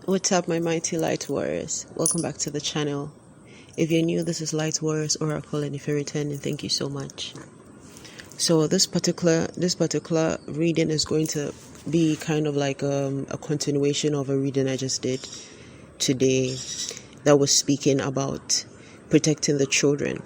What's up, my mighty light warriors? Welcome back to the channel. If you're new, this is Light Warriors Oracle, and if you're returning, thank you so much. So this particular reading is going to be kind of like a continuation of a reading I just did today that was speaking about protecting the children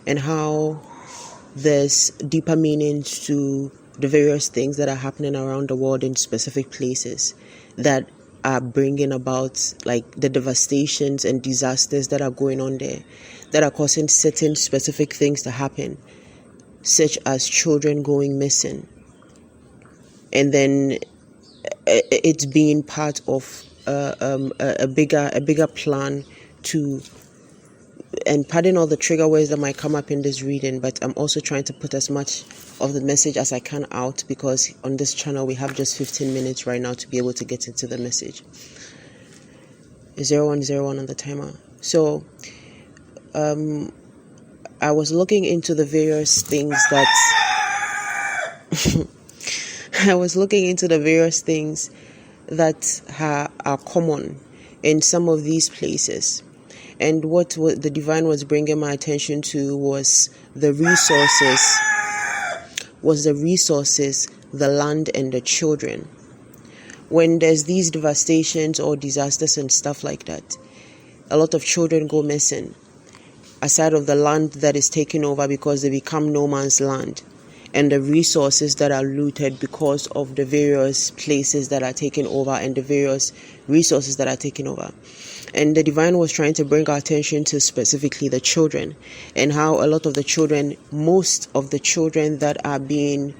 and how there's deeper meanings to the various things that are happening around the world in specific places that are bringing about like the devastations and disasters that are going on there, that are causing certain specific things to happen, such as children going missing, and then it's being part of a bigger plan to, and pardon all the trigger words that might come up in this reading, but I'm also trying to put as much of the message as I can out, because on this channel we have just 15 minutes right now to be able to get into the message. 0101 on the timer. So I was looking into the various things that I was looking into the various things that are common in some of these places. And what the divine was bringing my attention to was the resources, the land, and the children. When there's these devastations or disasters and stuff like that, a lot of children go missing, aside of the land that is taken over because they become no man's land, and the resources that are looted because of the various places that are taken over and the various resources that are taken over. And the divine was trying to bring our attention to specifically the children, and how a lot of the children, most of the children that are being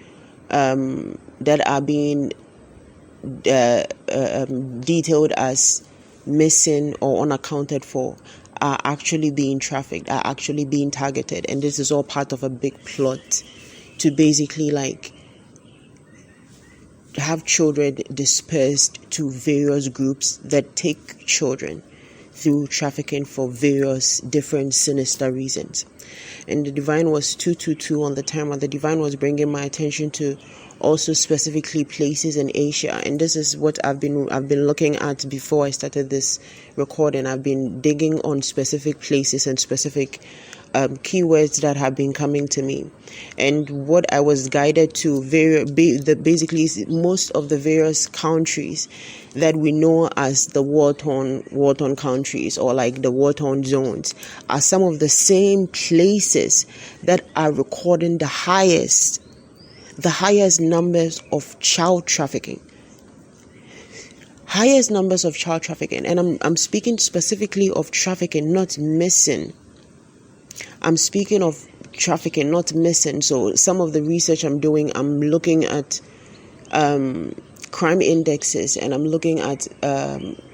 detailed as missing or unaccounted for, are actually being trafficked, are actually being targeted. And this is all part of a big plot to basically like have children dispersed to various groups that take children through trafficking for various different sinister reasons. And the divine was 222 on the timer. The divine was bringing my attention to also specifically places in Asia, and this is what I've been looking at before I started this recording. I've been digging on specific places and specific keywords that have been coming to me, and what I was guided to basically is most of the various countries that we know as the war-torn countries, or like the war-torn zones, are some of the same places that are recording the highest numbers of child trafficking. And I'm speaking specifically of trafficking, not missing. I'm speaking of trafficking, not missing. So some of the research I'm doing, I'm looking at crime indexes, and I'm looking at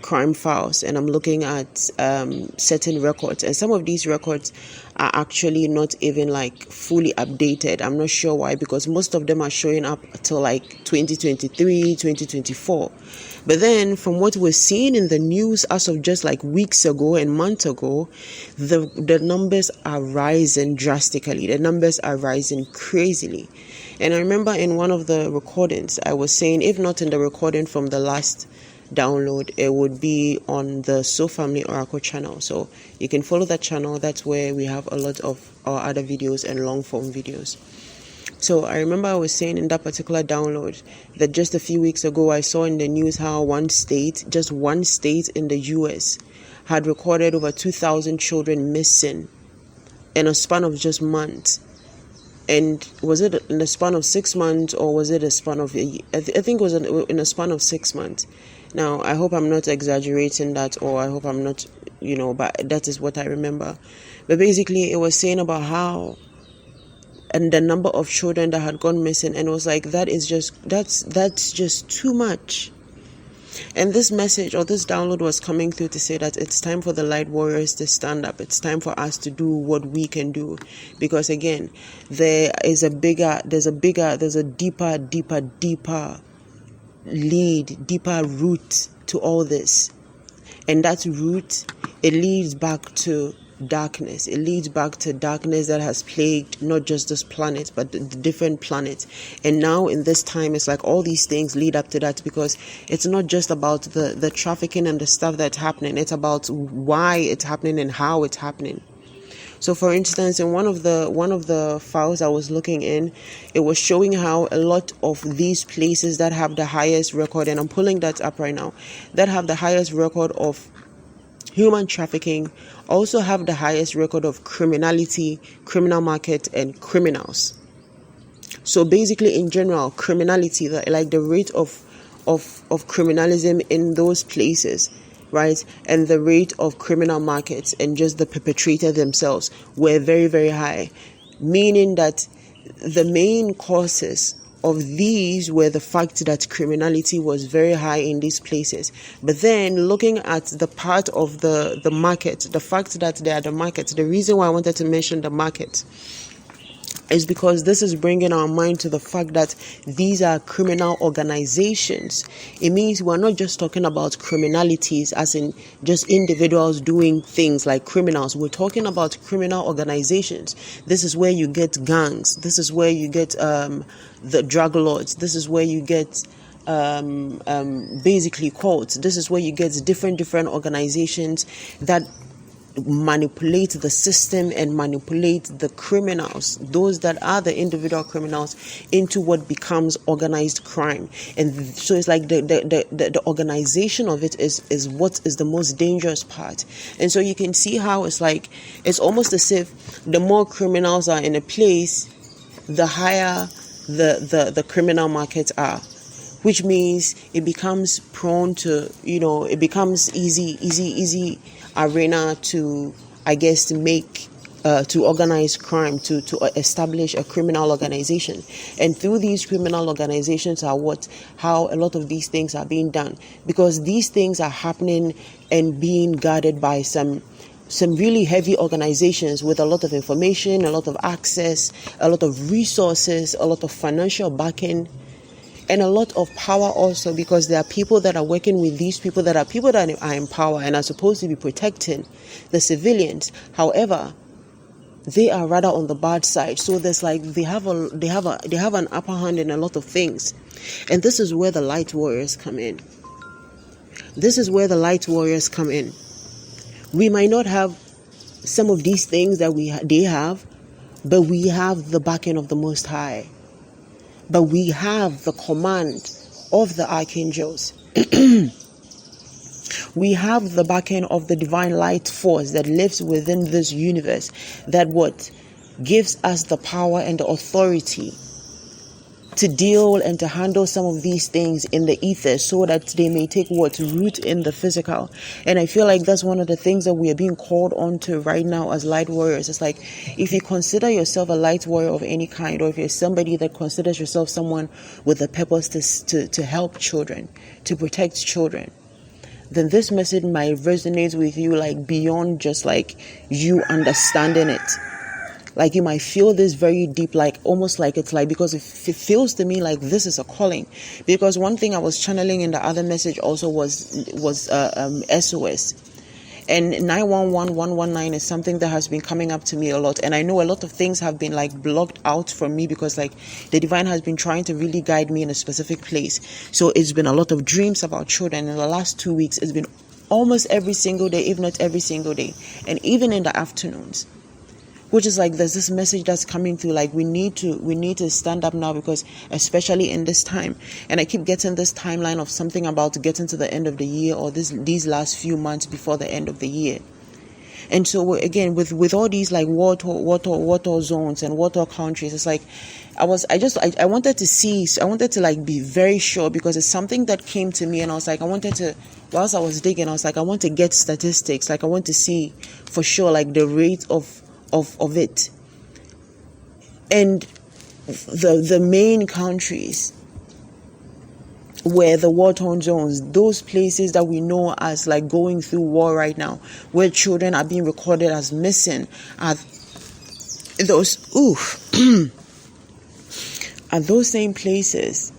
crime files, and I'm looking at certain records, and some of these records are actually not even like fully updated. I'm not sure why, because most of them are showing up till like 2023, 2024. But then from what we're seeing in the news as of just like weeks ago and months ago, the numbers are rising drastically. The numbers are rising crazily. And I remember in one of the recordings, I was saying, if not in the recording from the last download, it would be on the So Family Oracle channel. So you can follow that channel. That's where we have a lot of our other videos and long form videos. So I remember I was saying in that particular download that just a few weeks ago, I saw in the news how just one state in the US had recorded over 2,000 children missing in a span of just months. And was it in a span of 6 months, or was it a span of a year? I think it was in a span of 6 months. Now, I hope I'm not exaggerating that, or I hope I'm not, but that is what I remember. But basically, it was saying about how, and the number of children that had gone missing, and it was like, that's just too much. And this message or this download was coming through to say that it's time for the light warriors to stand up. It's time for us to do what we can do, because again, there's a deeper root to all this. And that root, it leads back to darkness. It leads back to darkness that has plagued not just this planet, but the different planets. And now in this time, it's like all these things lead up to that, because it's not just about the trafficking and the stuff that's happening. It's about why it's happening and how it's happening. So for instance, in one of the files I was looking in, it was showing how a lot of these places that have the highest record, and I'm pulling that up right now, that have the highest record of human trafficking, also have the highest record of criminality, criminal market, and criminals. So basically, in general, criminality, like the rate of criminalism in those places, right, and the rate of criminal markets and just the perpetrator themselves were very, very high, meaning that the main causes of these were the fact that criminality was very high in these places. But then looking at the part of the market, the fact that they are the market, the reason why I wanted to mention the market is because this is bringing our mind to the fact that these are criminal organizations. It means we're not just talking about criminalities as in just individuals doing things like criminals. We're talking about criminal organizations. This is where you get gangs. This is where you get the drug lords. This is where you get basically cults. This is where you get different organizations that manipulate the system and manipulate the criminals, those that are the individual criminals, into what becomes organized crime. And so it's like the organization of it is what is the most dangerous part. And so you can see how it's like, it's almost as if the more criminals are in a place, the higher the criminal markets are, which means it becomes prone to, it becomes easy arena to, I guess, to make to organize crime, to establish a criminal organization. And through these criminal organizations are how a lot of these things are being done, because these things are happening and being guarded by some really heavy organizations with a lot of information, a lot of access, a lot of resources, a lot of financial backing, and a lot of power also, because there are people that are working with these people that are in power and are supposed to be protecting the civilians. However, they are rather on the bad side. So there's like they have an upper hand in a lot of things. And this is where the light warriors come in. We might not have some of these things that they have, but we have the backing of the Most High. But we have the command of the archangels. We have the backing of the divine light force that lives within this universe, that gives us the power and the authority to deal and to handle some of these things in the ether, so that they may take root in the physical. And I feel like that's one of the things that we are being called on to right now as light warriors. It's like, if you consider yourself a light warrior of any kind, or if you're somebody that considers yourself someone with a purpose to help children, to protect children, then this message might resonate with you, like beyond just like you understanding it. Like you might feel this very deep, like almost like it's like, because it feels to me like this is a calling. Because one thing I was channeling in the other message also was SOS. And 911119 is something that has been coming up to me a lot. And I know a lot of things have been like blocked out from me, because like the divine has been trying to really guide me in a specific place. So it's been a lot of dreams about children. In the last 2 weeks, it's been almost every single day, if not every single day. And even in the afternoons. Which is like, there's this message that's coming through, like we need to stand up now, because especially in this time, and I keep getting this timeline of something about getting to the end of the year, or these last few months before the end of the year. And so again, with all these like war zones and war countries, it's like I wanted to like be very sure, because it's something that came to me, and I was like, whilst I was digging, I was like, I want to get statistics, like I want to see for sure like the rate of it. And the main countries where the war-torn zones, those places that we know as like going through war right now, where children are being recorded as missing, are those are those same places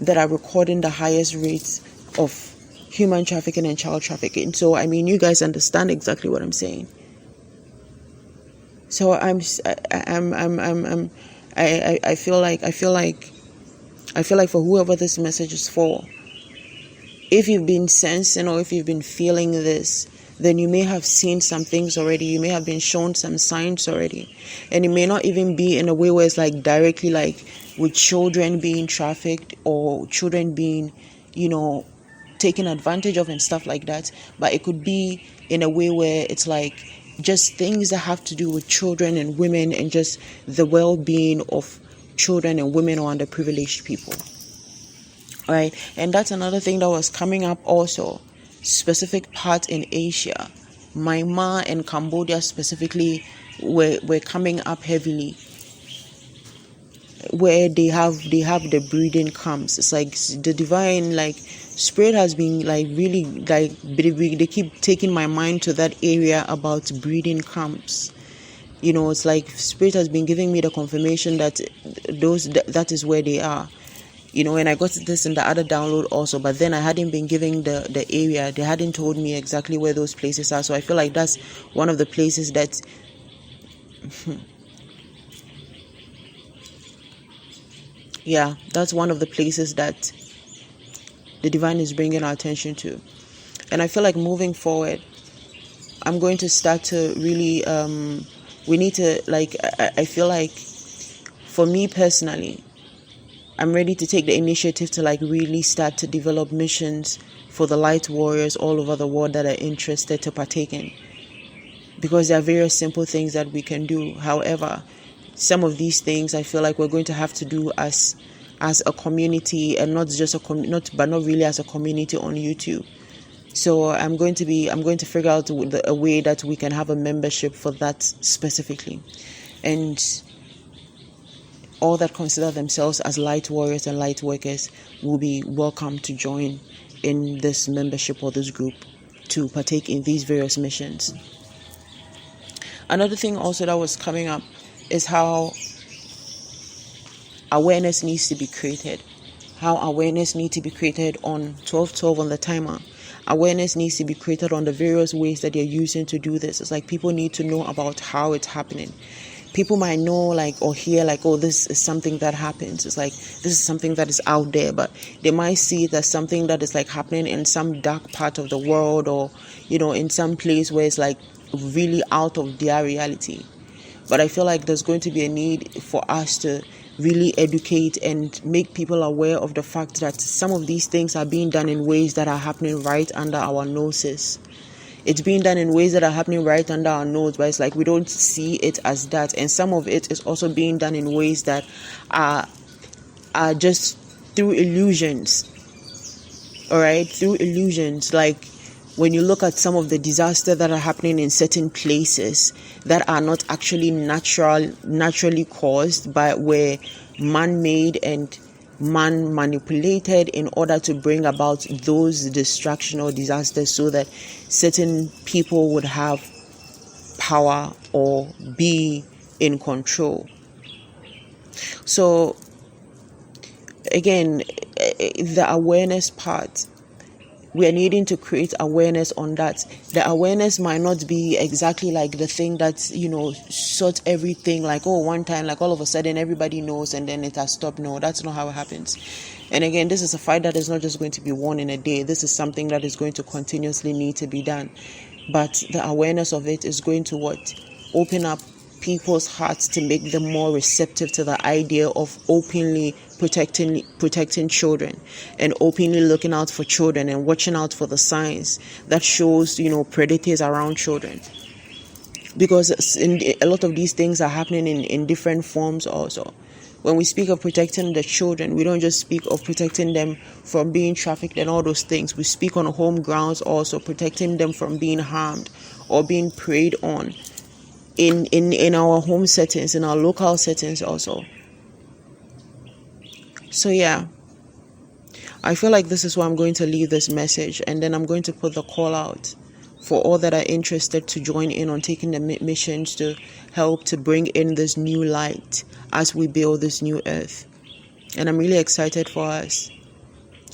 that are recording the highest rates of human trafficking and child trafficking. So I mean, you guys understand exactly what I'm saying. So I feel like for whoever this message is for, if you've been sensing or if you've been feeling this, then you may have seen some things already. You may have been shown some signs already. And it may not even be in a way where it's like directly like with children being trafficked or children being, taken advantage of and stuff like that. But it could be in a way where it's like just things that have to do with children and women and just the well-being of children and women or underprivileged people. All right. And that's another thing that was coming up also. Specific parts in Asia, Myanmar and Cambodia specifically, were coming up heavily, where they have the breeding camps. It's like the divine spirit has been really they keep taking my mind to that area about breeding camps. It's like spirit has been giving me the confirmation that that is where they are. And I got this in the other download also, but then I hadn't been giving the area. They hadn't told me exactly where those places are. So I feel like that's one of the places that that's one of the places that the divine is bringing our attention to. And I feel like moving forward, I'm going to start to really, we need to, I feel like for me personally, I'm ready to take the initiative to really start to develop missions for the light warriors all over the world that are interested to partake in. Because there are various simple things that we can do. However, some of these things I feel like we're going to have to do as a community, and not just not really as a community on YouTube. So I'm going to figure out a way that we can have a membership for that specifically, and all that consider themselves as light warriors and light workers will be welcome to join in this membership or this group to partake in these various missions. Another thing also that was coming up is how awareness needs to be created. How awareness needs to be created on 12:12 on the timer. Awareness needs to be created on the various ways that they're using to do this. It's like people need to know about how it's happening. People might know or hear oh, this is something that happens. It's like this is something that is out there, but they might see it as something that is happening in some dark part of the world, or in some place where it's really out of their reality. But I feel like there's going to be a need for us to really educate and make people aware of the fact that some of these things are being done in ways that are happening right under our noses. It's being done in ways that are happening right under our nose, but it's we don't see it as that. And some of it is also being done in ways that are just through illusions. All right, through illusions. When you look at some of the disasters that are happening in certain places that are not actually naturally caused, but were man-made and man manipulated in order to bring about those destruction or disasters so that certain people would have power or be in control. So again, the awareness part, we are needing to create awareness on that. The awareness might not be exactly the thing that, sort everything one time, all of a sudden everybody knows and then it has stopped. No, that's not how it happens. And again, this is a fight that is not just going to be won in a day. This is something that is going to continuously need to be done. But the awareness of it is going to open up people's hearts to make them more receptive to the idea of openly protecting children and openly looking out for children and watching out for the signs that shows predators around children, because a lot of these things are happening in different forms also. When we speak of protecting the children, we don't just speak of protecting them from being trafficked and all those things. We speak on home grounds also, protecting them from being harmed or being preyed on in our home settings, in our local settings also. So I feel like this is where I'm going to leave this message, and then I'm going to put the call out for all that are interested to join in on taking the missions to help to bring in this new light as we build this new earth. And I'm really excited for us.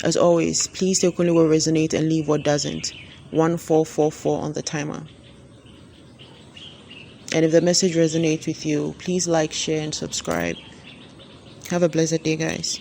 As always, please take only what resonates and leave what doesn't. 1444 on the timer. And if the message resonates with you, please like, share, and subscribe. Have a blessed day, guys.